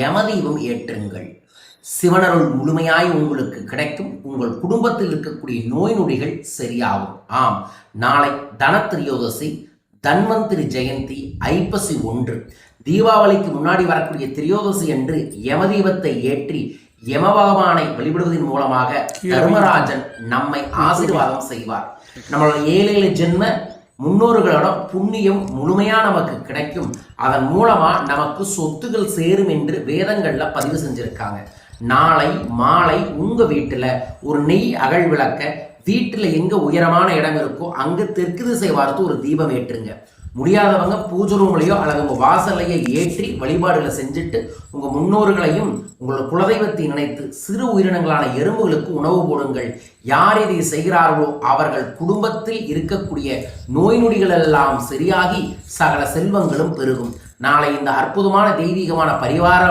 யமதீபம் ஏற்றுங்கள். சிவனருள் முழுமையாய் உங்களுக்கு கிடைக்கும். உங்கள் குடும்பத்தில் இருக்கக்கூடிய நோய் நொடிகள் சரியாகும். ஆம், நாளை தனத்திரியோதசி, தன்வந்திரி ஜெயந்தி, ஐப்பசி 1. தீபாவளிக்கு முன்னாடி வரக்கூடிய திரியோதசி என்று யமதீபத்தை ஏற்றி யம பகவானை வழிபடுவதன் மூலமாக தர்மராஜன் நம்மை ஆசீர்வாதம் செய்வார். நம்மளோட 7 ஜென்ம முன்னோர்களோட புண்ணியம் முழுமையா நமக்கு கிடைக்கும். அதன் மூலமா நமக்கு சொத்துகள் சேரும் என்று வேதங்கள்ல பதிவு செஞ்சிருக்காங்க. நாளை மாலை உங்க வீட்டுல ஒரு நெய் அகல் விளக்க, வீட்டுல எங்க உயரமான இடம் இருக்கோ அங்க தெற்கு திசை பார்த்து ஒரு தீபம் ஏற்றுங்க. முடியாதவங்க பூஜை ரூம்லையோ அல்லது உங்க வாசலையோ ஏற்றி வழிபாடுகளை செஞ்சுட்டு உங்க முன்னோர்களையும் உங்களோட குலதெய்வத்தை நினைத்து சிறு உயிரினங்களான எறும்புகளுக்கு உணவு போடுங்கள். யார் இதை செய்கிறார்களோ அவர்கள் குடும்பத்தில் இருக்கக்கூடிய நோய் நொடிகள் எல்லாம் சரியாகி சகல செல்வங்களும் பெருகும். நாளை இந்த அற்புதமான தெய்வீகமான பரிவார